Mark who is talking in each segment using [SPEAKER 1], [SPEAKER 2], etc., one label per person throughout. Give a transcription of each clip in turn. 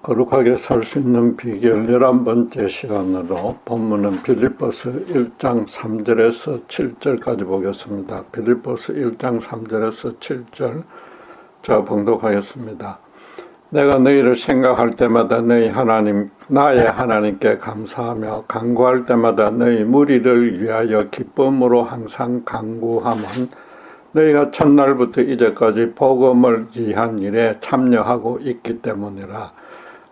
[SPEAKER 1] 거룩하게 살 수 있는 비결 11번째 시간으로 본문은 빌립보서 1장 3절에서 7절까지 보겠습니다. 빌립보서 1장 3절에서 7절 제가 봉독하겠습니다. 내가 너희를 생각할 때마다 너희 하나님, 나의 하나님께 감사하며 간구할 때마다 너희 무리를 위하여 기쁨으로 항상 간구함은 너희가 첫날부터 이제까지 복음을 위한 일에 참여하고 있기 때문이라.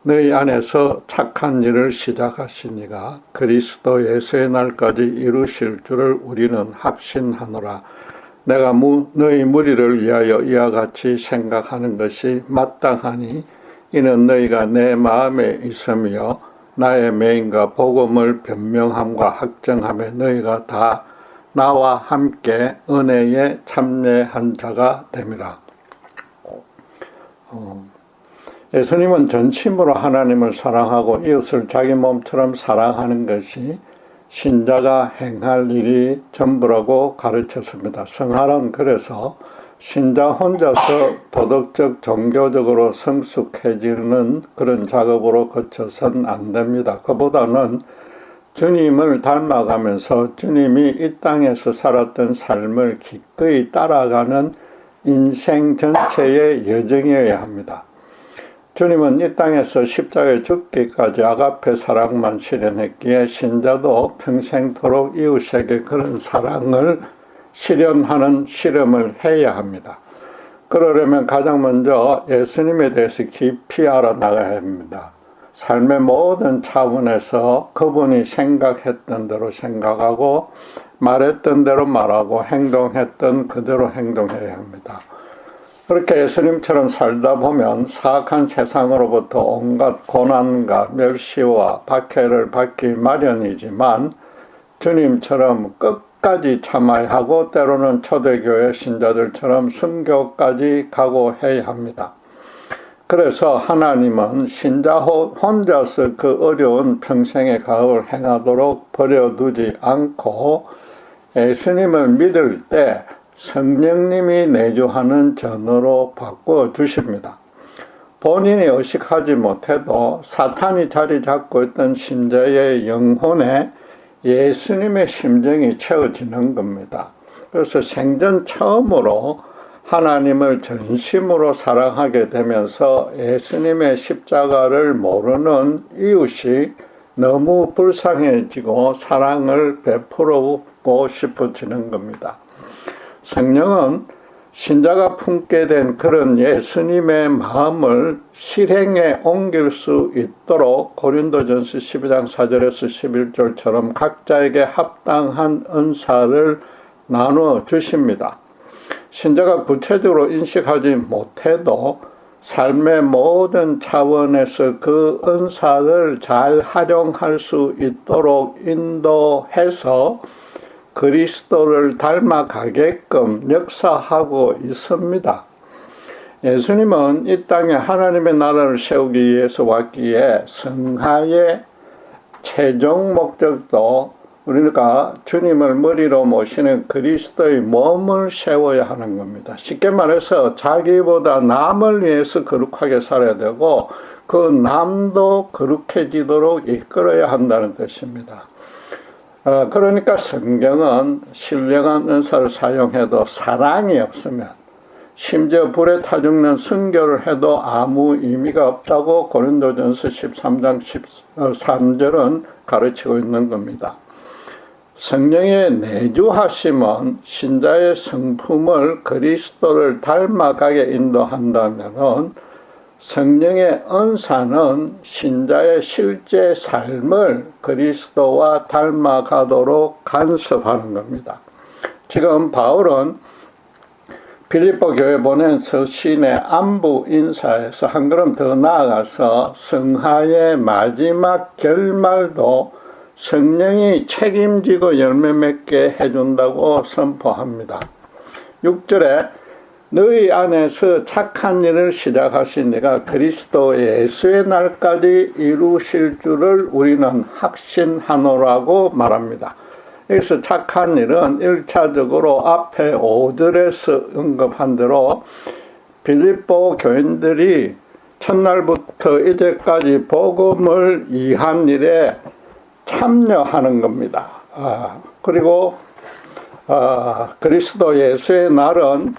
[SPEAKER 1] 너희 안에서 착한 일을 시작하시니가 그리스도 예수의 날까지 이루실 줄을 우리는 확신하노라. 내가 너희 무리를 위하여 이와 같이 생각하는 것이 마땅하니 이는 너희가 내 마음에 있으며 나의 맹인과 복음을 변명함과 확정함에 너희가 다 나와 함께 은혜에 참여한 자가 됨이라. 예수님은 전심으로 하나님을 사랑하고 이웃을 자기 몸처럼 사랑하는 것이 신자가 행할 일이 전부라고 가르쳤습니다. 성화는 그래서 신자 혼자서 도덕적, 종교적으로 성숙해지는 그런 작업으로 거쳐선 안 됩니다. 그보다는 주님을 닮아가면서 주님이 이 땅에서 살았던 삶을 기꺼이 따라가는 인생 전체의 여정이어야 합니다. 주님은 이 땅에서 십자가에 죽기까지 아가페 사랑만 실현했기에 신자도 평생토록 이웃에게 그런 사랑을 실현하는 실험을 해야 합니다. 그러려면 가장 먼저 예수님에 대해서 깊이 알아나가야 합니다. 삶의 모든 차원에서 그분이 생각했던 대로 생각하고 말했던 대로 말하고 행동했던 그대로 행동해야 합니다. 그렇게 예수님처럼 살다 보면 사악한 세상으로부터 온갖 고난과 멸시와 박해를 받기 마련이지만 주님처럼 끝까지 참아야 하고 때로는 초대교회 신자들처럼 순교까지 각오해야 합니다. 그래서 하나님은 신자 혼자서 그 어려운 평생의 가업을 행하도록 버려두지 않고 예수님을 믿을 때 성령님이 내주하는 전으로 바꿔 주십니다. 본인이 의식하지 못해도 사탄이 자리 잡고 있던 신자의 영혼에 예수님의 심정이 채워지는 겁니다. 그래서 생전 처음으로 하나님을 전심으로 사랑하게 되면서 예수님의 십자가를 모르는 이웃이 너무 불쌍해지고 사랑을 베풀고 싶어지는 겁니다. 성령은 신자가 품게 된 그런 예수님의 마음을 실행에 옮길 수 있도록 고린도전서 12장 4절에서 11절처럼 각자에게 합당한 은사를 나누어 주십니다. 신자가 구체적으로 인식하지 못해도 삶의 모든 차원에서 그 은사를 잘 활용할 수 있도록 인도해서 그리스도를 닮아가게끔 역사하고 있습니다. 예수님은 이 땅에 하나님의 나라를 세우기 위해서 왔기에 성화의 최종 목적도 우리가 주님을 머리로 모시는 그리스도의 몸을 세워야 하는 겁니다. 쉽게 말해서 자기보다 남을 위해서 거룩하게 살아야 되고 그 남도 거룩해지도록 이끌어야 한다는 뜻입니다. 그러니까 성경은 신령한 은사를 사용해도 사랑이 없으면 심지어 불에 타 죽는 순교를 해도 아무 의미가 없다고 고린도전서 13장 13절은 가르치고 있는 겁니다. 성령의 내주하심은 신자의 성품을 그리스도를 닮아가게 인도한다면 성령의 은사는 신자의 실제 삶을 그리스도와 닮아가도록 간섭하는 겁니다. 지금 바울은 빌립보 교회 보낸 서신의 안부 인사에서 한 걸음 더 나아가서 성화의 마지막 결말도 성령이 책임지고 열매 맺게 해준다고 선포합니다. 6절에 너희 안에서 착한 일을 시작하신 내가 그리스도 예수의 날까지 이루실 줄을 우리는 확신하노라고 말합니다. 여기서 착한 일은 1차적으로 앞에 5절에서 언급한 대로 빌립보 교인들이 첫날부터 이제까지 복음을 이한 일에 참여하는 겁니다. 그리고 그리스도 예수의 날은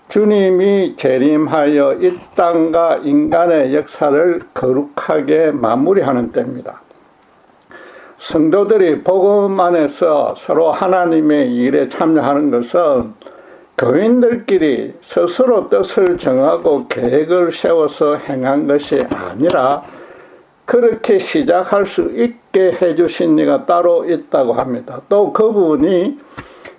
[SPEAKER 1] 주님이 재림하여 이 땅과 인간의 역사를 거룩하게 마무리하는 때입니다. 성도들이 복음 안에서 서로 하나님의 일에 참여하는 것은 교인들끼리 스스로 뜻을 정하고 계획을 세워서 행한 것이 아니라 그렇게 시작할 수 있게 해주신 이가 따로 있다고 합니다. 또 그분이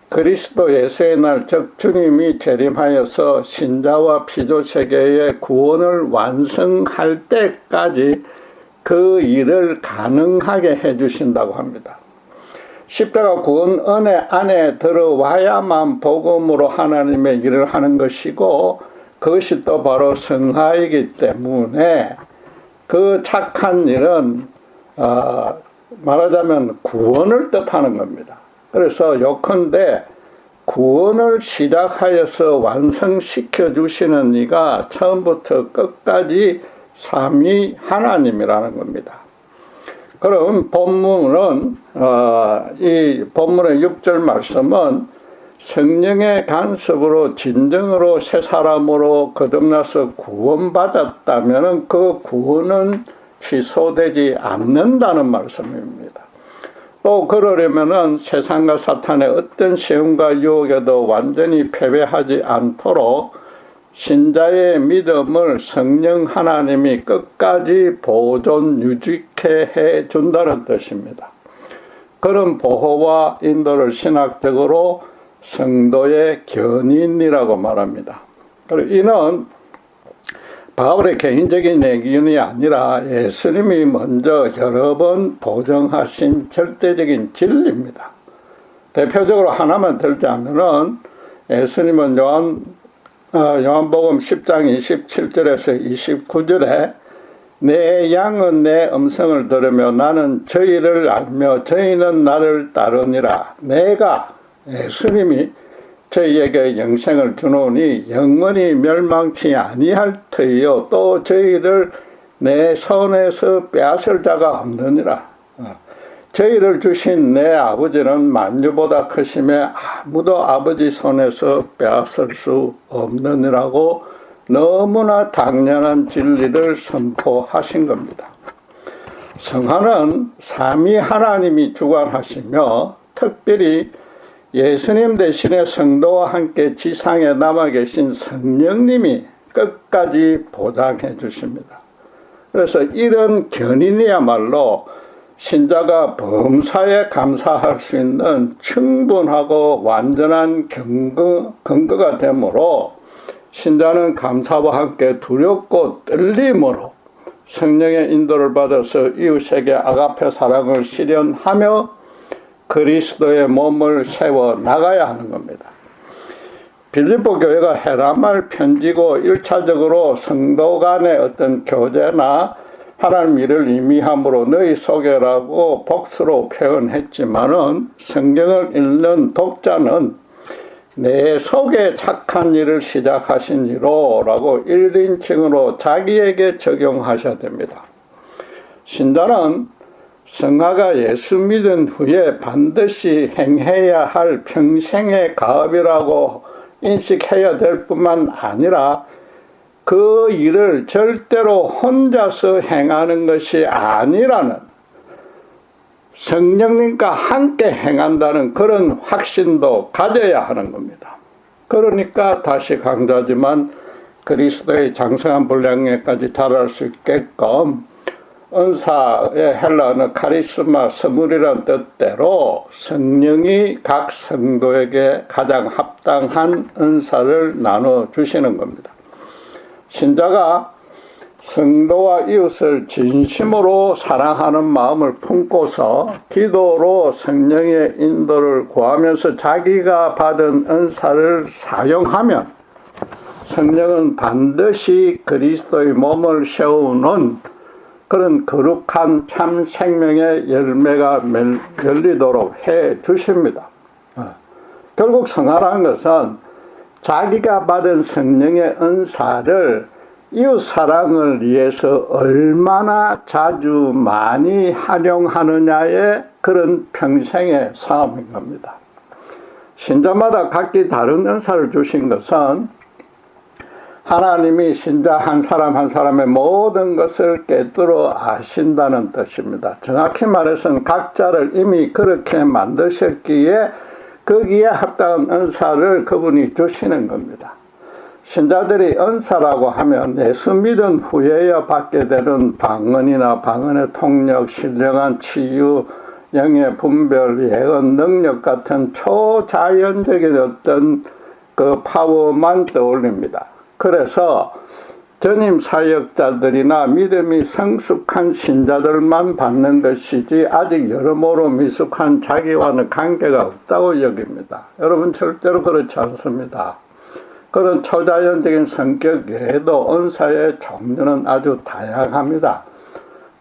[SPEAKER 1] 그리스도 예수의 날, 즉 주님이 재림하여서 신자와 피조세계의 구원을 완성할 때까지 그 일을 가능하게 해주신다고 합니다. 십자가 구원 은혜 안에 들어와야만 복음으로 하나님의 일을 하는 것이고, 그것이 또 바로 성화이기 때문에 그 착한 일은 말하자면 구원을 뜻하는 겁니다. 그래서 요컨대 구원을 시작하여서 완성시켜 주시는 이가 처음부터 끝까지 삼위 하나님이라는 겁니다. 그럼 본문은 이 본문의 6절 말씀은 성령의 간섭으로 진정으로 새 사람으로 거듭나서 구원받았다면 그 구원은 취소되지 않는다는 말씀입니다. 또 그러려면은 세상과 사탄의 어떤 시험과 유혹에도 완전히 패배하지 않도록 신자의 믿음을 성령 하나님이 끝까지 보존 유지케 해 준다는 뜻입니다. 그런 보호와 인도를 신학적으로 성도의 견인이라고 말합니다. 그리고 이는 바울의 개인적인 얘기는 아니라 예수님이 먼저 여러 번 보정하신 절대적인 진리입니다. 대표적으로 하나만 들자면은 예수님은 요한복음 10장 27절에서 29절에 내 양은 내 음성을 들으며 나는 저희를 알며 저희는 나를 따르니라. 내가 예수님이 저희에게 영생을 주노니 영원히 멸망치 아니할 터이요 또 저희를 내 손에서 빼앗을 자가 없느니라. 저희를 주신 내 아버지는 만유보다 크심에 아무도 아버지 손에서 빼앗을 수 없느니라고 너무나 당연한 진리를 선포하신 겁니다. 성화는 삼위 하나님이 주관하시며 특별히 예수님 대신에 성도와 함께 지상에 남아 계신 성령님이 끝까지 보장해 주십니다. 그래서 이런 견인이야말로 신자가 범사에 감사할 수 있는 충분하고 완전한 근거가 되므로 신자는 감사와 함께 두렵고 떨림으로 성령의 인도를 받아서 이웃에게 아가페 사랑을 실현하며 그리스도의 몸을 세워 나가야 하는 겁니다. 빌립보 교회가 헤라말 편지고 1차적으로 성도 간의 어떤 교제나 하나님 일을 의미함으로 너희 소개라고 복수로 표현했지만은 성경을 읽는 독자는 내 속에 착한 일을 시작하신 이로라고 1인칭으로 자기에게 적용하셔야 됩니다. 신자는 성화가 예수 믿은 후에 반드시 행해야 할 평생의 가업이라고 인식해야 될 뿐만 아니라 그 일을 절대로 혼자서 행하는 것이 아니라는 성령님과 함께 행한다는 그런 확신도 가져야 하는 겁니다. 그러니까 다시 강조하지만 그리스도의 장성한 분량에까지 자랄 수 있게끔 은사의 헬라어는 카리스마 선물이라는 뜻대로 성령이 각 성도에게 가장 합당한 은사를 나눠주시는 겁니다. 신자가 성도와 이웃을 진심으로 사랑하는 마음을 품고서 기도로 성령의 인도를 구하면서 자기가 받은 은사를 사용하면 성령은 반드시 그리스도의 몸을 세우는 그런 거룩한 참 생명의 열매가 열리도록 해 주십니다. 결국 성화라는 것은 자기가 받은 성령의 은사를 이웃 사랑을 위해서 얼마나 자주 많이 활용하느냐의 그런 평생의 싸움인 겁니다. 신자마다 각기 다른 은사를 주신 것은 하나님이 신자 한 사람 한 사람의 모든 것을 꿰뚫어 아신다는 뜻입니다. 정확히 말해서는 각자를 이미 그렇게 만드셨기에 거기에 합당한 은사를 그분이 주시는 겁니다. 신자들이 은사라고 하면 예수 믿은 후에야 받게 되는 방언이나 방언의 통역, 신령한 치유, 영의 분별, 예언, 능력 같은 초자연적인 어떤 그 파워만 떠올립니다. 그래서 전임 사역자들이나 믿음이 성숙한 신자들만 받는 것이지 아직 여러모로 미숙한 자기와는 관계가 없다고 여깁니다. 여러분 절대로 그렇지 않습니다. 그런 초자연적인 성격 외에도 은사의 종류는 아주 다양합니다.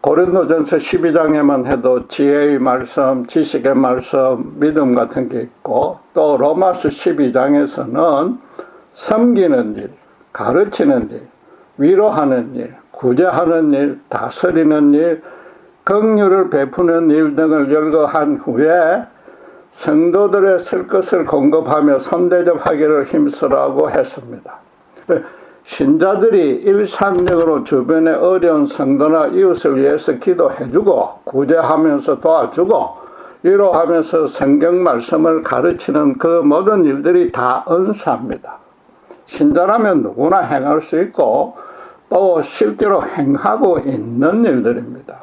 [SPEAKER 1] 고린도전서 12장에만 해도 지혜의 말씀, 지식의 말씀, 믿음 같은 게 있고 또 로마서 12장에서는 섬기는 일, 가르치는 일, 위로하는 일, 구제하는 일, 다스리는 일, 긍휼을 베푸는 일 등을 열거한 후에 성도들의 쓸 것을 공급하며 선대접하기를 힘쓰라고 했습니다. 신자들이 일상적으로 주변의 어려운 성도나 이웃을 위해서 기도해주고 구제하면서 도와주고 위로하면서 성경 말씀을 가르치는 그 모든 일들이 다 은사입니다. 신자라면 누구나 행할 수 있고 또 실제로 행하고 있는 일들입니다.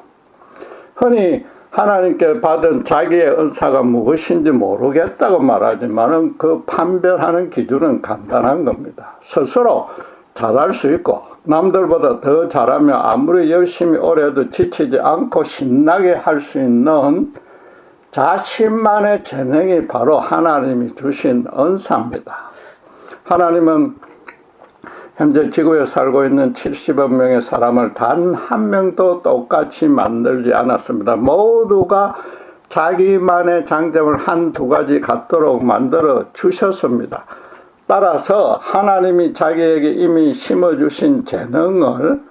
[SPEAKER 1] 흔히 하나님께 받은 자기의 은사가 무엇인지 모르겠다고 말하지만 그 판별하는 기준은 간단한 겁니다. 스스로 잘할 수 있고 남들보다 더 잘하며 아무리 열심히 오래 해도 지치지 않고 신나게 할 수 있는 자신만의 재능이 바로 하나님이 주신 은사입니다. 하나님은 현재 지구에 살고 있는 70억 명의 사람을 단 한 명도 똑같이 만들지 않았습니다. 모두가 자기만의 장점을 한두 가지 갖도록 만들어 주셨습니다. 따라서 하나님이 자기에게 이미 심어주신 재능을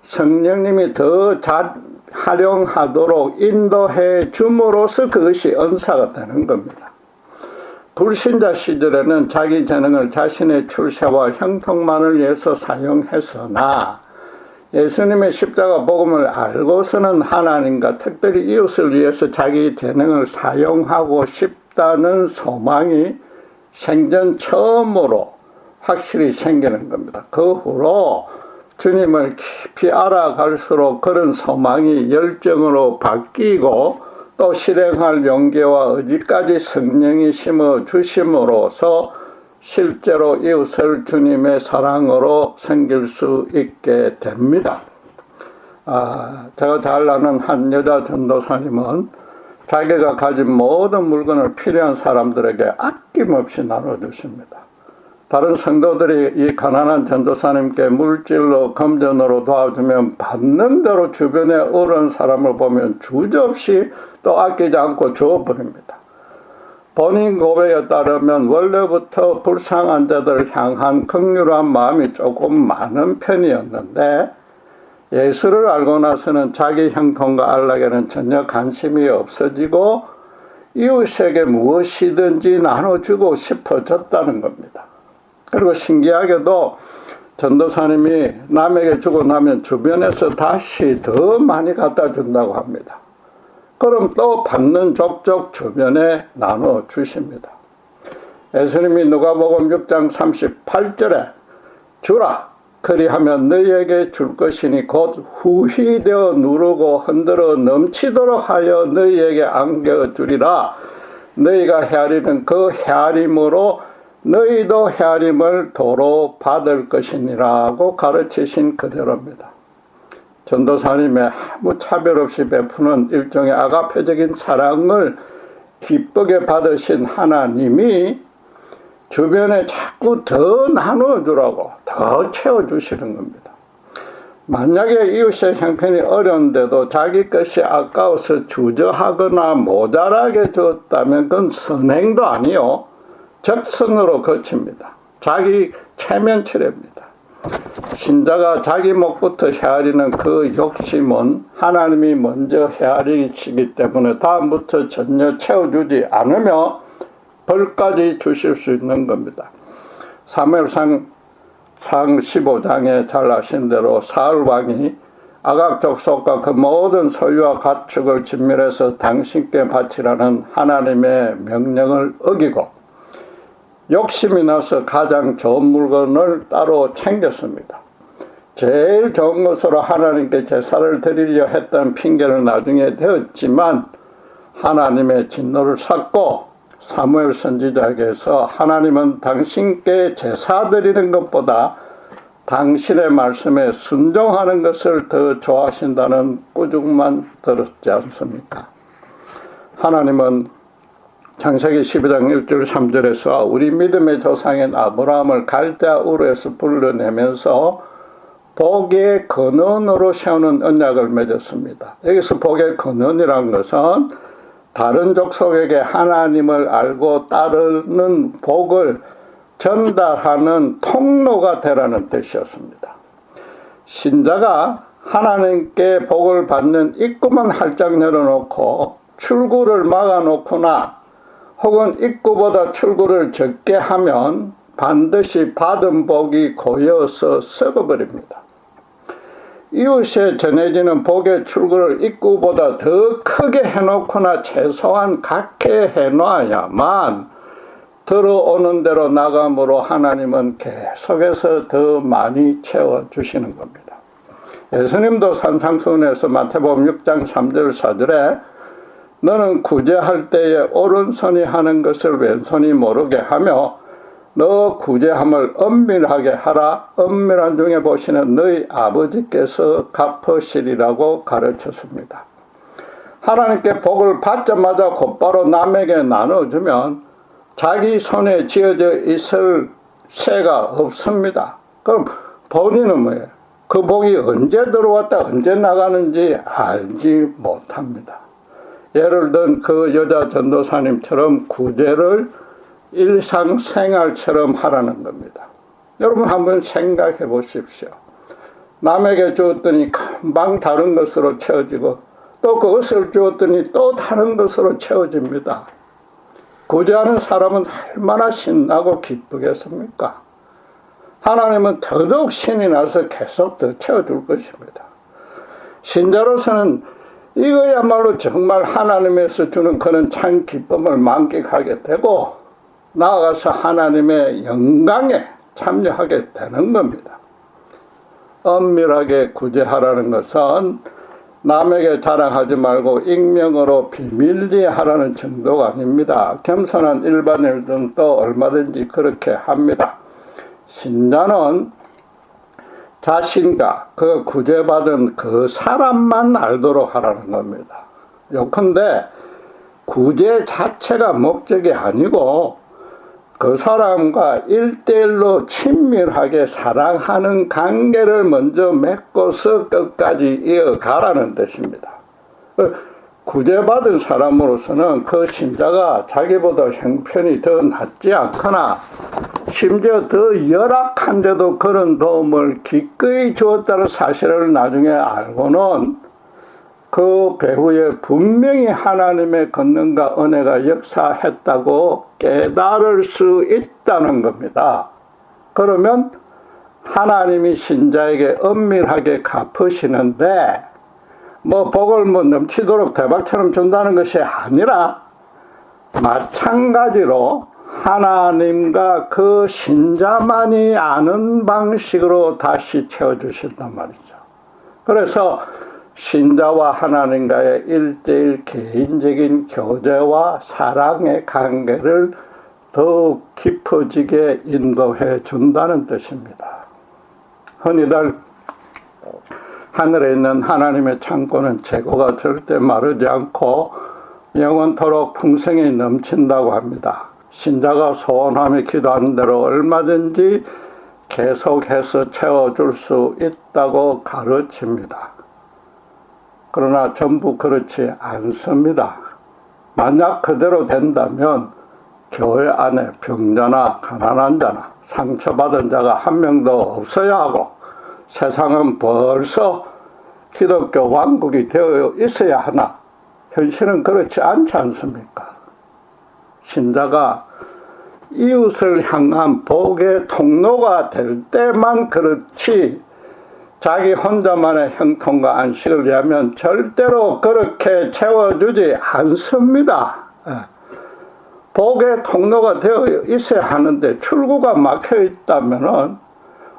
[SPEAKER 1] 성령님이 더 잘 활용하도록 인도해 줌으로써 그것이 은사가 되는 겁니다. 불신자 시절에는 자기 재능을 자신의 출세와 형통만을 위해서 사용했으나 예수님의 십자가 복음을 알고서는 하나님과 특별히 이웃을 위해서 자기 재능을 사용하고 싶다는 소망이 생전 처음으로 확실히 생기는 겁니다. 그 후로 주님을 깊이 알아갈수록 그런 소망이 열정으로 바뀌고 또 실행할 용기와 의지까지 성령이 심어주심으로써 실제로 이웃을 주님의 사랑으로 섬길 수 있게 됩니다. 제가 잘 아는 한 여자 전도사님은 자기가 가진 모든 물건을 필요한 사람들에게 아낌없이 나눠주십니다. 다른 성도들이 이 가난한 전도사님께 물질로 금전으로 도와주면 받는 대로 주변에 어려운 사람을 보면 주저없이 또 아끼지 않고 주어버립니다. 본인 고백에 따르면 원래부터 불쌍한 자들을 향한 긍휼한 마음이 조금 많은 편이었는데 예수를 알고 나서는 자기 형통과 안락에는 전혀 관심이 없어지고 이웃에게 무엇이든지 나눠주고 싶어졌다는 겁니다. 그리고 신기하게도 전도사님이 남에게 주고 나면 주변에서 다시 더 많이 갖다 준다고 합니다. 그럼 또 받는 족족 주변에 나눠주십니다. 예수님이 누가복음 6장 38절에 주라 그리하면 너희에게 줄 것이니 곧 후히되어 누르고 흔들어 넘치도록 하여 너희에게 안겨주리라. 너희가 헤아리는 그 헤아림으로 너희도 헤아림을 도로 받을 것이니라고 가르치신 그대로입니다. 전도사님의 아무 차별 없이 베푸는 일종의 아가페적인 사랑을 기쁘게 받으신 하나님이 주변에 자꾸 더 나눠주라고 더 채워주시는 겁니다. 만약에 이웃의 형편이 어려운데도 자기 것이 아까워서 주저하거나 모자라게 줬다면 그건 선행도 아니요 적선으로 거칩니다. 자기 체면치레입니다. 신자가 자기 목부터 헤아리는 그 욕심은 하나님이 먼저 헤아리시기 때문에 다음부터 전혀 채워주지 않으며 벌까지 주실 수 있는 겁니다. 사무엘상 15장에 잘 아신 대로 사울 왕이 아각 족속과 그 모든 소유와 가축을 진멸해서 당신께 바치라는 하나님의 명령을 어기고 욕심이 나서 가장 좋은 물건을 따로 챙겼습니다. 제일 좋은 것으로 하나님께 제사를 드리려 했던 핑계는 나중에 되었지만 하나님의 진노를 샀고 사무엘 선지자에게서 하나님은 당신께 제사 드리는 것보다 당신의 말씀에 순종하는 것을 더 좋아하신다는 꾸중만 들었지 않습니까? 하나님은 창세기 12장 1절 3절에서 우리 믿음의 조상인 아브라함을 갈대아 우르에서 불러내면서 복의 근원으로 세우는 언약을 맺었습니다. 여기서 복의 근원이란 것은 다른 족속에게 하나님을 알고 따르는 복을 전달하는 통로가 되라는 뜻이었습니다. 신자가 하나님께 복을 받는 입구만 활짝 열어놓고 출구를 막아놓거나 혹은 입구보다 출구를 적게 하면 반드시 받은 복이 고여서 썩어버립니다. 이웃에 전해지는 복의 출구를 입구보다 더 크게 해놓거나 최소한 같게 해놔야만 들어오는 대로 나감으로 하나님은 계속해서 더 많이 채워주시는 겁니다. 예수님도 산상수훈에서 마태복음 6장 3절 4절에 너는 구제할 때에 오른손이 하는 것을 왼손이 모르게 하며 너 구제함을 엄밀하게 하라. 엄밀한 중에 보시는 너희 아버지께서 갚으시리라고 가르쳤습니다. 하나님께 복을 받자마자 곧바로 남에게 나눠주면 자기 손에 쥐어져 있을 새가 없습니다. 그럼 본인은 뭐예요? 그 복이 언제 들어왔다 언제 나가는지 알지 못합니다. 예를 든 그 여자 전도사님처럼 구제를 일상생활처럼 하라는 겁니다. 여러분 한번 생각해 보십시오. 남에게 주었더니 금방 다른 것으로 채워지고 또 그것을 주었더니 또 다른 것으로 채워집니다. 구제하는 사람은 얼마나 신나고 기쁘겠습니까? 하나님은 더더욱 신이 나서 계속 더 채워줄 것입니다. 신자로서는 이거야말로 정말 하나님에서 주는 그런 참 기쁨을 만끽하게 되고 나아가서 하나님의 영광에 참여하게 되는 겁니다. 엄밀하게 구제하라는 것은 남에게 자랑하지 말고 익명으로 비밀리에 하라는 정도가 아닙니다. 겸손한 일반인들은 또 얼마든지 그렇게 합니다. 신자는 자신과 그 구제받은 그 사람만 알도록 하라는 겁니다. 요컨대 구제 자체가 목적이 아니고 그 사람과 1대1로 친밀하게 사랑하는 관계를 먼저 맺고서 끝까지 이어가라는 뜻입니다. 구제받은 사람으로서는 그 신자가 자기보다 형편이 더 낫지 않거나 심지어 더 열악한데도 그런 도움을 기꺼이 주었다는 사실을 나중에 알고는 그 배후에 분명히 하나님의 권능과 은혜가 역사했다고 깨달을 수 있다는 겁니다. 그러면 하나님이 신자에게 엄밀하게 갚으시는데 복을 넘치도록 대박처럼 준다는 것이 아니라 마찬가지로 하나님과 그 신자만이 아는 방식으로 다시 채워주신단 말이죠. 그래서 신자와 하나님과의 1대1 개인적인 교제와 사랑의 관계를 더욱 깊어지게 인도해 준다는 뜻입니다. 흔히들 하늘에 있는 하나님의 창고는 재고가 절대 마르지 않고 영원토록 풍성히 넘친다고 합니다. 신자가 소원하며 기도하는 대로 얼마든지 계속해서 채워줄 수 있다고 가르칩니다. 그러나 전부 그렇지 않습니다. 만약 그대로 된다면 교회 안에 병자나 가난한 자나 상처받은 자가 한 명도 없어야 하고 세상은 벌써 기독교 왕국이 되어 있어야 하나 현실은 그렇지 않지 않습니까? 신자가 이웃을 향한 복의 통로가 될 때만 그렇지 자기 혼자만의 형통과 안식을 위하면 절대로 그렇게 채워주지 않습니다. 복의 통로가 되어 있어야 하는데 출구가 막혀 있다면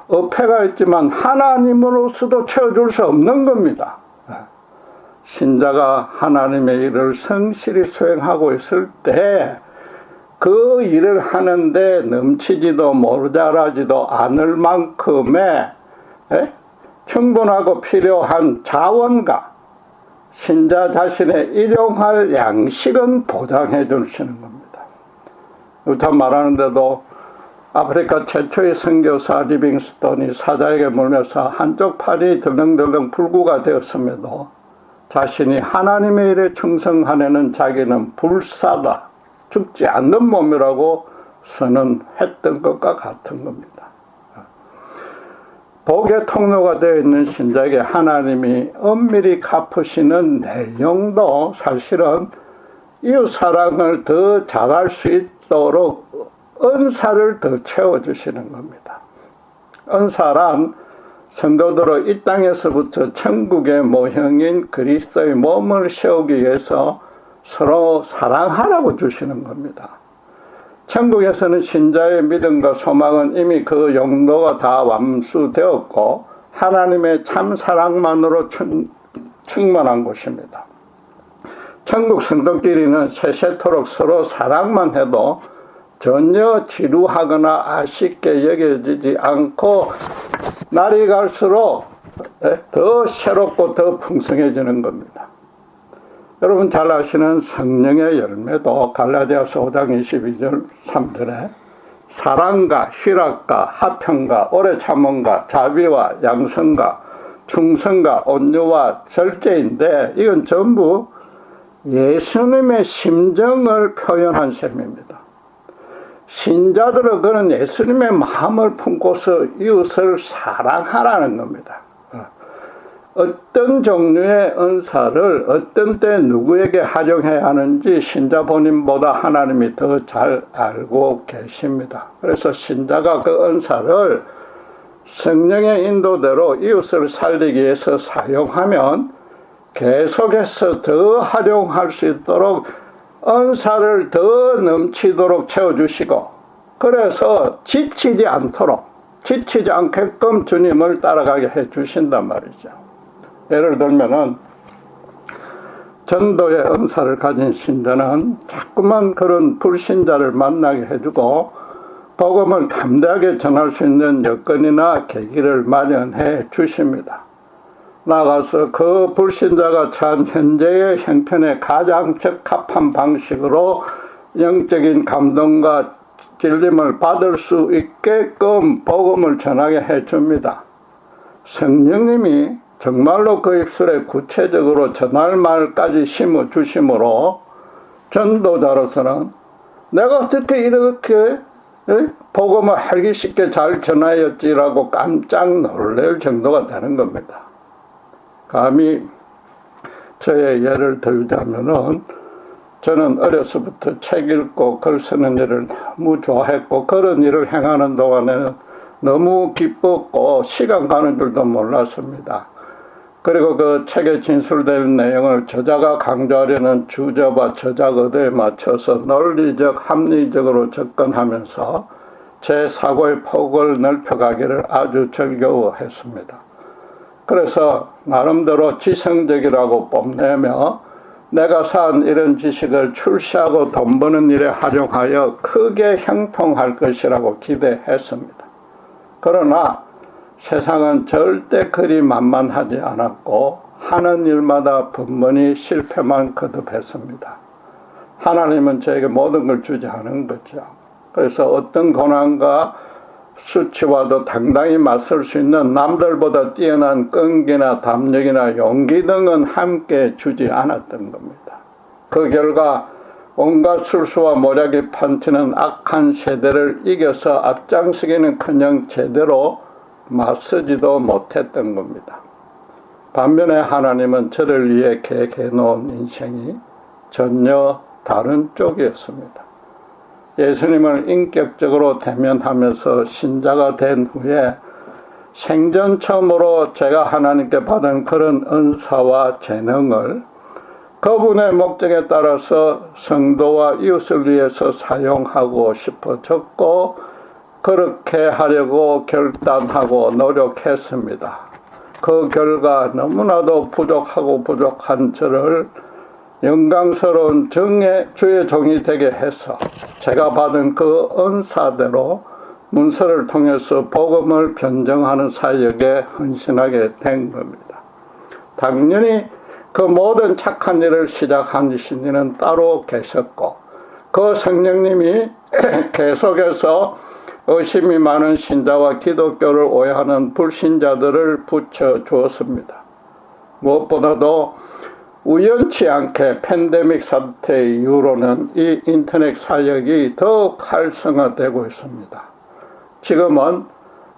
[SPEAKER 1] 어폐가 있지만 하나님으로서도 채워줄 수 없는 겁니다. 신자가 하나님의 일을 성실히 수행하고 있을 때 그 일을 하는데 넘치지도 모자라지도 않을 만큼의 충분하고 필요한 자원과 신자 자신의 일용할 양식은 보장해 주시는 겁니다. 우선 말하는데도 아프리카 최초의 선교사 리빙스톤이 사자에게 물면서 한쪽 팔이 덜렁덜렁 불구가 되었음에도 자신이 하나님의 일에 충성하려는 자기는 불사다, 죽지 않는 몸이라고 선언했던 것과 같은 겁니다. 복의 통로가 되어 있는 신자에게 하나님이 엄밀히 갚으시는 내용도 사실은 이웃사랑을 더 잘할 수 있도록 은사를 더 채워주시는 겁니다. 은사란 성도들은 이 땅에서부터 천국의 모형인 그리스도의 몸을 세우기 위해서 서로 사랑하라고 주시는 겁니다. 천국에서는 신자의 믿음과 소망은 이미 그 용도가 다 완수되었고 하나님의 참 사랑만으로 충만한 곳입니다. 천국 성도끼리는 세세토록 서로 사랑만 해도 전혀 지루하거나 아쉽게 여겨지지 않고 날이 갈수록 더 새롭고 더 풍성해지는 겁니다. 여러분 잘 아시는 성령의 열매도 갈라디아서 5장 22절 3절에 사랑과 희락과 화평과 오래 참음과 자비와 양성과 충성과 온유와 절제인데 이건 전부 예수님의 심정을 표현한 셈입니다. 신자들은 그런 예수님의 마음을 품고서 이웃을 사랑하라는 겁니다. 어떤 종류의 은사를 어떤 때 누구에게 활용해야 하는지 신자 본인보다 하나님이 더 잘 알고 계십니다. 그래서 신자가 그 은사를 성령의 인도대로 이웃을 살리기 위해서 사용하면 계속해서 더 활용할 수 있도록 은사를 더 넘치도록 채워주시고 그래서 지치지 않게끔 주님을 따라가게 해주신단 말이죠. 예를 들면은 전도의 은사를 가진 신자는 자꾸만 그런 불신자를 만나게 해주고 복음을 담대하게 전할 수 있는 여건이나 계기를 마련해 주십니다. 나아가서 그 불신자가 처한 현재의 형편에 가장 적합한 방식으로 영적인 감동과 진림을 받을 수 있게끔 복음을 전하게 해줍니다. 성령님이 정말로 그 입술에 구체적으로 전할 말까지 심어주심으로 전도자로서는 내가 어떻게 이렇게 복음을 알기 쉽게 잘 전하였지라고 깜짝 놀랄 정도가 되는 겁니다. 감히 저의 예를 들자면은 저는 어려서부터 책 읽고 글 쓰는 일을 너무 좋아했고 그런 일을 행하는 동안에는 너무 기뻤고 시간 가는 줄도 몰랐습니다. 그리고 그 책에 진술된 내용을 저자가 강조하려는 주제와 저작 의도에 맞춰서 논리적, 합리적으로 접근하면서 제 사고의 폭을 넓혀가기를 아주 즐거워했습니다. 그래서 나름대로 지성적이라고 뽐내며 내가 쌓은 이런 지식을 출시하고 돈 버는 일에 활용하여 크게 형통할 것이라고 기대했습니다. 그러나 세상은 절대 그리 만만하지 않았고 하는 일마다 번번이 실패만 거듭했습니다. 하나님은 저에게 모든 걸 주지 않은 거죠. 그래서 어떤 고난과 수치와도 당당히 맞설 수 있는 남들보다 뛰어난 끈기나 담력이나 용기 등은 함께 주지 않았던 겁니다. 그 결과 온갖 술수와 모략이 판치는 악한 세대를 이겨서 앞장서기는커녕 제대로 맞서지도 못했던 겁니다. 반면에 하나님은 저를 위해 계획해 놓은 인생이 전혀 다른 쪽이었습니다. 예수님을 인격적으로 대면하면서 신자가 된 후에 생전 처음으로 제가 하나님께 받은 그런 은사와 재능을 그분의 목적에 따라서 성도와 이웃을 위해서 사용하고 싶어졌고 그렇게 하려고 결단하고 노력했습니다. 그 결과 너무나도 부족한 저를 영광스러운 주의 종이 되게 해서 제가 받은 그 은사대로 문서를 통해서 복음을 변증하는 사역에 헌신하게 된 겁니다. 당연히 그 모든 착한 일을 시작하신 이는 따로 계셨고 그 성령님이 계속해서 의심이 많은 신자와 기독교를 오해하는 불신자들을 붙여주었습니다. 무엇보다도 우연치 않게 팬데믹 사태 이후로는 이 인터넷 사역이 더욱 활성화되고 있습니다. 지금은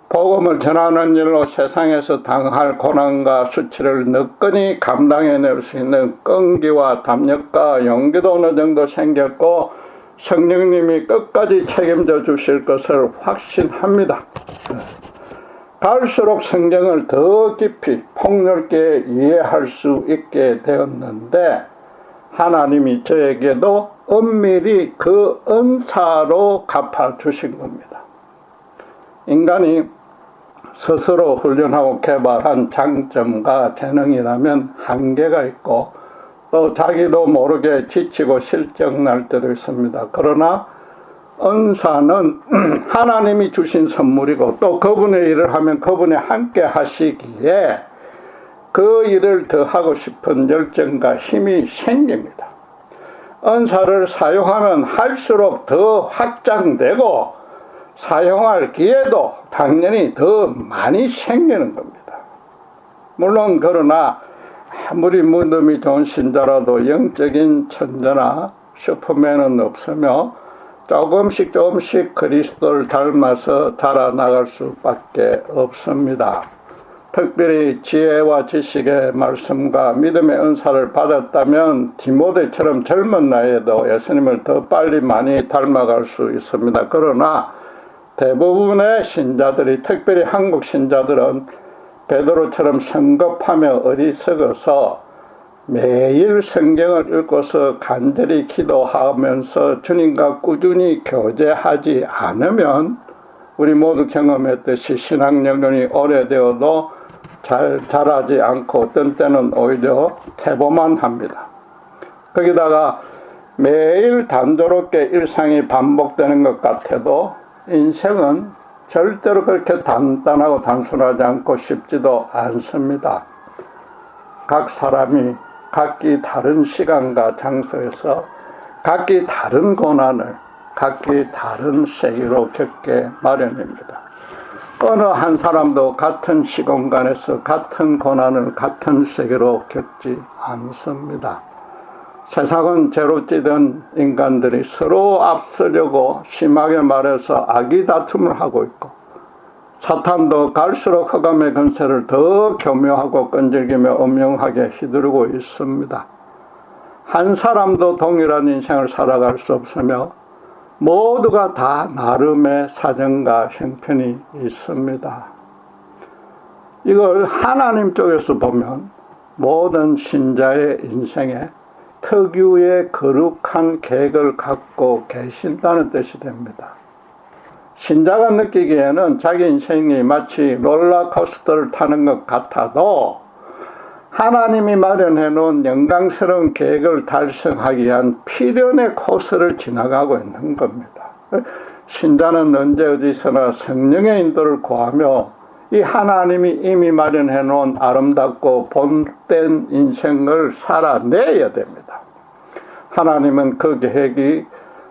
[SPEAKER 1] 복음을 전하는 일로 세상에서 당할 고난과 수치를 느끼니 감당해낼 수 있는 끈기와 담력과 용기도 어느 정도 생겼고 성령님이 끝까지 책임져 주실 것을 확신합니다. 갈수록 성경을 더 깊이 폭넓게 이해할 수 있게 되었는데 하나님이 저에게도 은밀히 그 은사로 갚아주신 겁니다. 인간이 스스로 훈련하고 개발한 장점과 재능이라면 한계가 있고 또 자기도 모르게 지치고 실증날 때도 있습니다. 그러나 은사는 하나님이 주신 선물이고 또 그분의 일을 하면 그분이 함께 하시기에 그 일을 더 하고 싶은 열정과 힘이 생깁니다. 은사를 사용하면 할수록 더 확장되고 사용할 기회도 당연히 더 많이 생기는 겁니다. 물론 그러나 아무리 믿음이 좋은 신자라도 영적인 천재나 슈퍼맨은 없으며 조금씩 그리스도를 닮아서 자라나갈 수밖에 없습니다. 특별히 지혜와 지식의 말씀과 믿음의 은사를 받았다면 디모데처럼 젊은 나이에도 예수님을 더 빨리 많이 닮아갈 수 있습니다. 그러나 대부분의 신자들이 특별히 한국 신자들은 베드로처럼 성급하며 어리석어서 매일 성경을 읽고서 간절히 기도하면서 주님과 꾸준히 교제하지 않으면 우리 모두 경험했듯이 신앙 연륜이 오래되어도 잘 자라지 않고 어떤 때는 오히려 퇴보만 합니다. 거기다가 매일 단조롭게 일상이 반복되는 것 같아도 인생은 절대로 그렇게 단단하고 단순하지 않고 쉽지도 않습니다. 각 사람이 각기 다른 시간과 장소에서 각기 다른 고난을 각기 다른 세계로 겪게 마련입니다. 어느 한 사람도 같은 시공간에서 같은 고난을 같은 세계로 겪지 않습니다. 세상은 죄로 찌든 인간들이 서로 앞서려고 심하게 말해서 악의 다툼을 하고 있고 사탄도 갈수록 흑암의 권세를 더 교묘하고 끈질기며 음흉하게 휘두르고 있습니다. 한 사람도 동일한 인생을 살아갈 수 없으며 모두가 다 나름의 사정과 형편이 있습니다. 이걸 하나님 쪽에서 보면 모든 신자의 인생에 특유의 거룩한 계획을 갖고 계신다는 뜻이 됩니다. 신자가 느끼기에는 자기 인생이 마치 롤러코스터를 타는 것 같아도 하나님이 마련해 놓은 영광스러운 계획을 달성하기 위한 필연의 코스를 지나가고 있는 겁니다. 신자는 언제 어디서나 성령의 인도를 구하며 이 하나님이 이미 마련해 놓은 아름답고 본된 인생을 살아내야 됩니다. 하나님은 그 계획이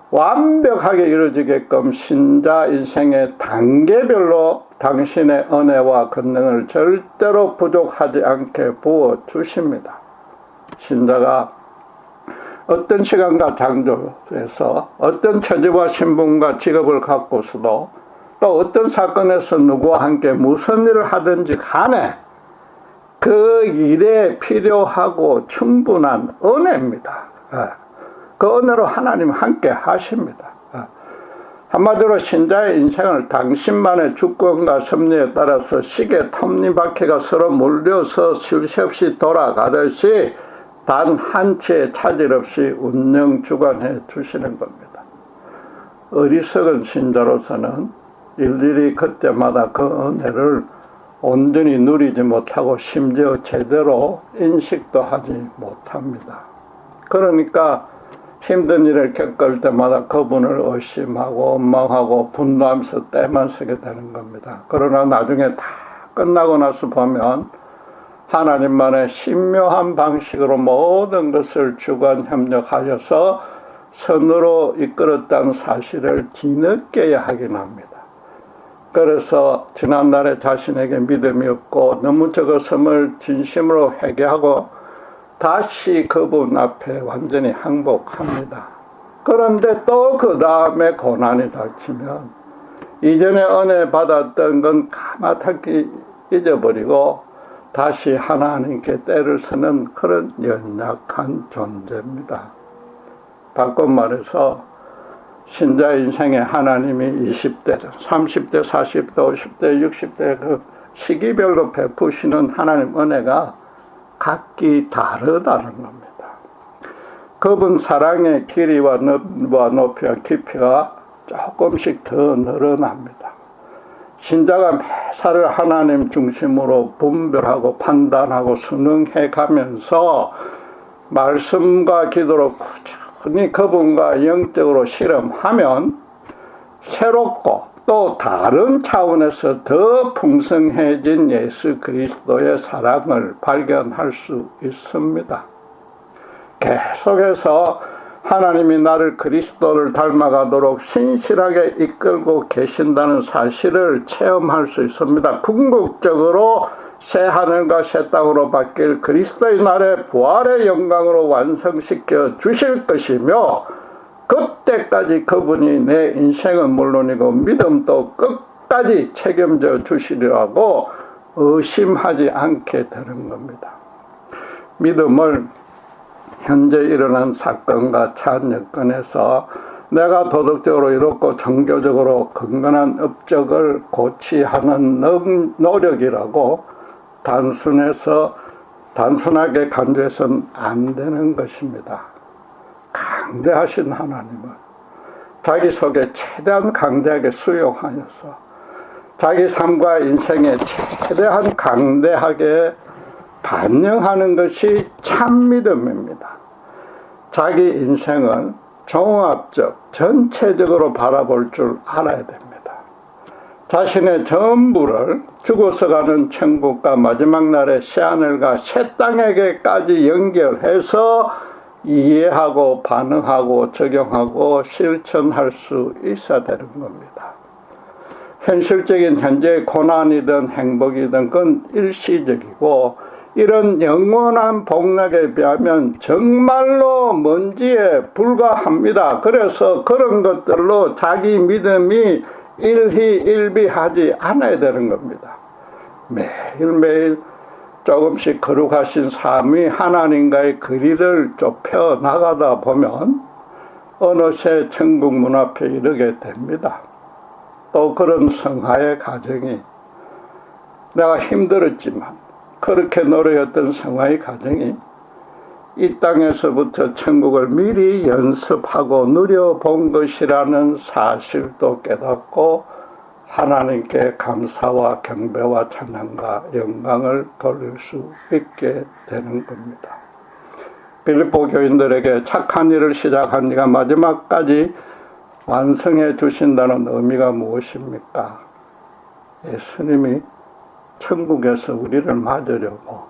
[SPEAKER 1] 완벽하게 이루어지게끔 신자 인생의 단계별로 당신의 은혜와 권능을 절대로 부족하지 않게 부어주십니다. 신자가 어떤 시간과 장소에서 어떤 처지와 신분과 직업을 갖고서도 또 어떤 사건에서 누구와 함께 무슨 일을 하든지 간에 그 일에 필요하고 충분한 은혜입니다. 그 은혜로 하나님 함께 하십니다. 한마디로 신자의 인생을 당신만의 주권과 섭리에 따라서 시계 톱니바퀴가 서로 물려서 쉴 새 없이 돌아가듯이 단 한 치의 차질 없이 운영 주관해 주시는 겁니다. 어리석은 신자로서는 일일이 그때마다 그 은혜를 온전히 누리지 못하고 심지어 제대로 인식도 하지 못합니다. 그러니까 힘든 일을 겪을 때마다 그분을 의심하고 원망하고 분노하면서 떼만 쓰게 되는 겁니다. 그러나 나중에 다 끝나고 나서 보면 하나님만의 신묘한 방식으로 모든 것을 주관 협력하여서 선으로 이끌었다는 사실을 뒤늦게야 하긴 합니다. 그래서 지난날에 자신에게 믿음이 없고 너무 적었음을 진심으로 회개하고 다시 그분 앞에 완전히 항복합니다. 그런데 또 그 다음에 고난이 닥치면 이전에 은혜 받았던 건 까맣게 잊어버리고 다시 하나님께 때를 쓰는 그런 연약한 존재입니다. 바꿔 말해서 신자 인생에 하나님이 20대, 30대, 40대, 50대, 60대 그 시기별로 베푸시는 하나님 은혜가 각기 다르다는 겁니다. 그분 사랑의 길이와 높이와 깊이가 조금씩 더 늘어납니다. 신자가 매사를 하나님 중심으로 분별하고 판단하고 순응해 가면서 말씀과 기도로 꾸준히 그분과 영적으로 실험하면 새롭고 또 다른 차원에서 더 풍성해진 예수 그리스도의 사랑을 발견할 수 있습니다. 계속해서 하나님이 나를 그리스도를 닮아가도록 신실하게 이끌고 계신다는 사실을 체험할 수 있습니다. 궁극적으로 새 하늘과 새 땅으로 바뀔 그리스도의 날의 부활의 영광으로 완성시켜 주실 것이며 그때까지 그분이 내 인생은 물론이고 믿음도 끝까지 책임져 주시리라고 의심하지 않게 되는 겁니다. 믿음을 현재 일어난 사건과 차한 여건에서 내가 도덕적으로 이롭고 종교적으로 건강한 업적을 고취하는 노력이라고 단순하게 간주해서는 안 되는 것입니다. 강대하신 하나님은 자기 속에 최대한 강대하게 수용하여서 자기 삶과 인생에 최대한 강대하게 반영하는 것이 참 믿음입니다. 자기 인생은 종합적, 전체적으로 바라볼 줄 알아야 됩니다. 자신의 전부를 죽어서 가는 천국과 마지막 날의 새하늘과 새 땅에게까지 연결해서 이해하고 반응하고 적용하고 실천할 수 있어야 되는 겁니다. 현실적인 현재의 고난이든 행복이든 그건 일시적이고 이런 영원한 복락에 비하면 정말로 먼지에 불과합니다. 그래서 그런 것들로 자기 믿음이 일희일비하지 않아야 되는 겁니다. 매일매일 조금씩 거룩하신 삶이 하나님과의 거리를 좁혀 나가다 보면 어느새 천국 문 앞에 이르게 됩니다. 또 그런 성화의 과정이 내가 힘들었지만 그렇게 노력했던 성화의 과정이 이 땅에서부터 천국을 미리 연습하고 누려본 것이라는 사실도 깨닫고 하나님께 감사와 경배와 찬양과 영광을 돌릴 수 있게 되는 겁니다. 빌립보 교인들에게 착한 일을 시작한 이가 마지막까지 완성해 주신다는 의미가 무엇입니까? 예수님이 천국에서 우리를 맞으려고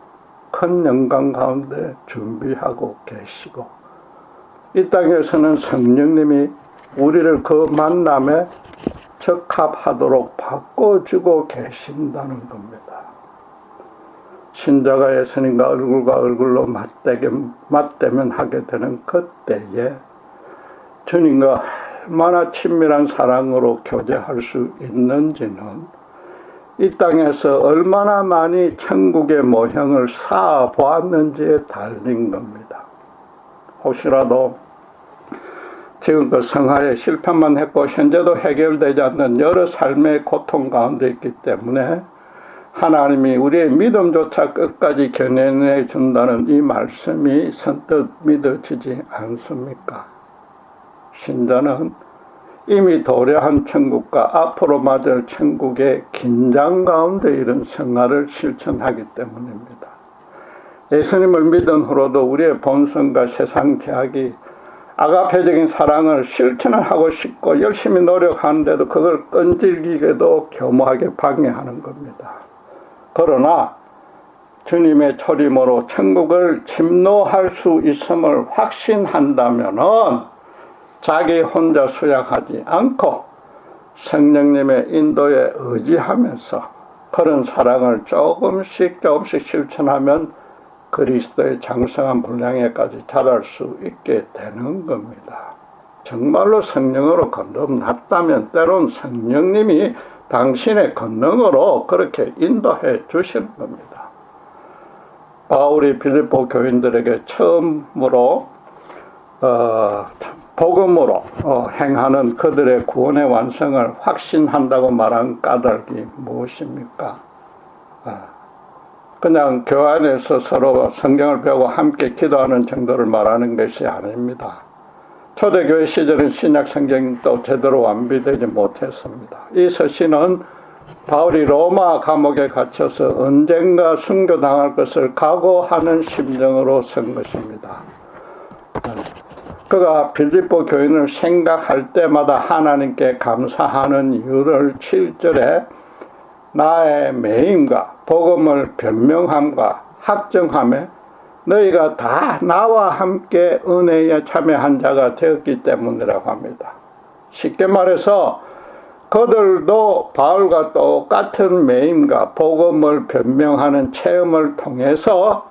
[SPEAKER 1] 큰 영광 가운데 준비하고 계시고 이 땅에서는 성령님이 우리를 그 만남에 적합하도록 바꿔주고 계신다는 겁니다. 신자가 예수님과 얼굴과 얼굴로 맞대면 하게 되는 그때에 주님과 얼마나 친밀한 사랑으로 교제할 수 있는지는 이 땅에서 얼마나 많이 천국의 모형을 쌓아 보았는지에 달린 겁니다. 혹시라도 지금껏 성화에 실패만 했고 현재도 해결되지 않는 여러 삶의 고통 가운데 있기 때문에 하나님이 우리의 믿음조차 끝까지 견인해 준다는 이 말씀이 선뜻 믿어지지 않습니까? 신자는 이미 도래한 천국과 앞으로 맞을 천국의 긴장 가운데 이런 생활을 실천하기 때문입니다. 예수님을 믿은 후로도 우리의 본성과 세상 제약이 아가페적인 사랑을 실천을 하고 싶고 열심히 노력하는데도 그걸 끈질기게도 교묘하게 방해하는 겁니다. 그러나 주님의 초림으로 천국을 침노할 수 있음을 확신한다면은 자기 혼자 수양하지 않고 성령님의 인도에 의지하면서 그런 사랑을 조금씩 실천하면 그리스도의 장성한 분량에까지 자랄 수 있게 되는 겁니다. 정말로 성령으로 거듭났다면 때론 성령님이 당신의 권능으로 그렇게 인도해 주시는 겁니다. 바울이 빌립보 교인들에게 처음으로 복음으로 행하는 그들의 구원의 완성을 확신한다고 말한 까닭이 무엇입니까? 그냥 교회 안에서 서로 성경을 배우고 함께 기도하는 정도를 말하는 것이 아닙니다. 초대교회 시절은 신약 성경도 제대로 완비되지 못했습니다. 이 서신은 바울이 로마 감옥에 갇혀서 언젠가 순교당할 것을 각오하는 심정으로 쓴 것입니다. 그가 빌립보 교인을 생각할 때마다 하나님께 감사하는 이유를 7절에 나의 매임과 복음을 변명함과 확정함에 너희가 다 나와 함께 은혜에 참여한 자가 되었기 때문이라고 합니다. 쉽게 말해서 그들도 바울과 똑같은 매임과 복음을 변명하는 체험을 통해서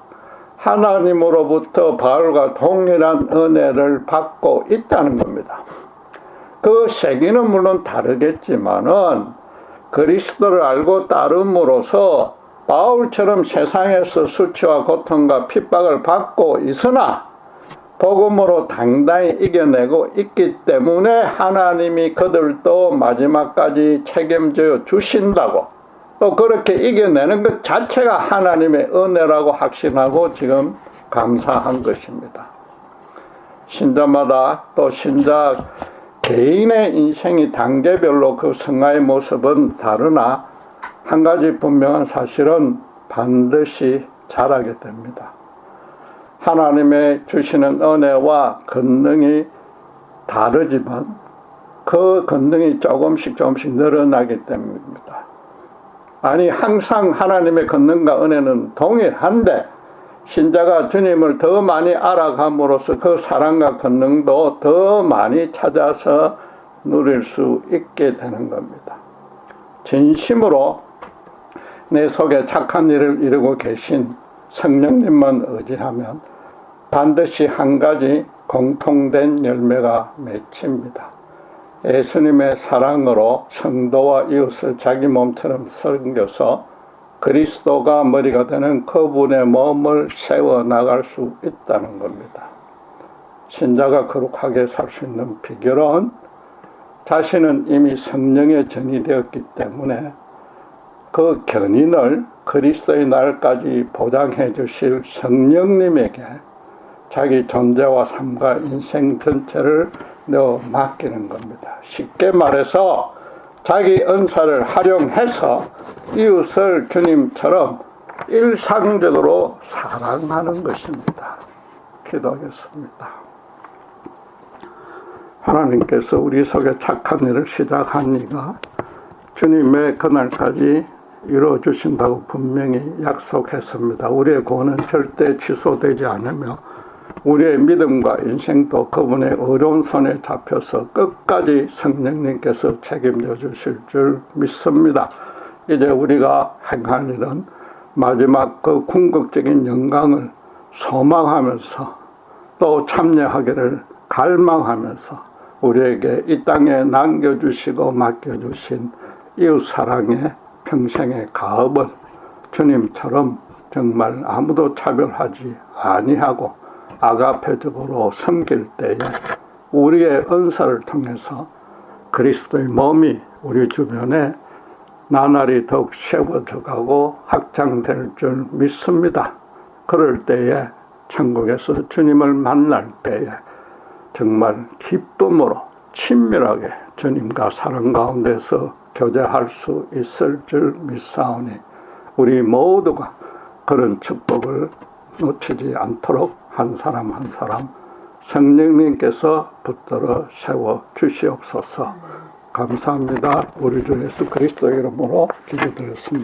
[SPEAKER 1] 하나님으로부터 바울과 동일한 은혜를 받고 있다는 겁니다. 그 세계는 물론 다르겠지만은 그리스도를 알고 따름으로써 바울처럼 세상에서 수치와 고통과 핍박을 받고 있으나 복음으로 당당히 이겨내고 있기 때문에 하나님이 그들도 마지막까지 책임져 주신다고 또 그렇게 이겨내는 것 자체가 하나님의 은혜라고 확신하고 지금 감사한 것입니다. 신자마다 또 신자 개인의 인생이 단계별로 그 성화의 모습은 다르나 한 가지 분명한 사실은 반드시 자라게 됩니다. 하나님의 주시는 은혜와 권능이 다르지만 그 권능이 조금씩 늘어나기 때문입니다. 아니 항상 하나님의 권능과 은혜는 동일한데 신자가 주님을 더 많이 알아감으로써 그 사랑과 권능도 더 많이 찾아서 누릴 수 있게 되는 겁니다. 진심으로 내 속에 착한 일을 이루고 계신 성령님만 의지하면 반드시 한 가지 공통된 열매가 맺힙니다. 예수님의 사랑으로 성도와 이웃을 자기 몸처럼 섬겨서 그리스도가 머리가 되는 그분의 몸을 세워나갈 수 있다는 겁니다. 신자가 거룩하게 살 수 있는 비결은 자신은 이미 성령에 전이 되었기 때문에 그 견인을 그리스도의 날까지 보장해 주실 성령님에게 자기 존재와 삶과 인생 전체를 내어 맡기는 겁니다. 쉽게 말해서 자기 은사를 활용해서 이웃을 주님처럼 일상적으로 사랑하는 것입니다. 기도하겠습니다. 하나님께서 우리 속에 착한 일을 시작한 이가 주님의 그날까지 이루어주신다고 분명히 약속했습니다. 우리의 구원은 절대 취소되지 않으며 우리의 믿음과 인생도 그분의 어려운 손에 잡혀서 끝까지 성령님께서 책임져 주실 줄 믿습니다. 이제 우리가 행할 일은 마지막 그 궁극적인 영광을 소망하면서 또 참여하기를 갈망하면서 우리에게 이 땅에 남겨주시고 맡겨주신 이웃사랑의 평생의 가업을 주님처럼 정말 아무도 차별하지 아니하고 아가페적으로 섬길 때에 우리의 은사를 통해서 그리스도의 몸이 우리 주변에 나날이 더욱 세워져 가고 확장될 줄 믿습니다. 그럴 때에 천국에서 주님을 만날 때에 정말 기쁨으로 친밀하게 주님과 사랑 가운데서 교제할 수 있을 줄 믿사오니 우리 모두가 그런 축복을 놓치지 않도록 한 사람 한 사람 성령님께서 붙들어 세워 주시옵소서. 감사합니다. 우리 주 예수 그리스도의 이름으로 기도드렸습니다.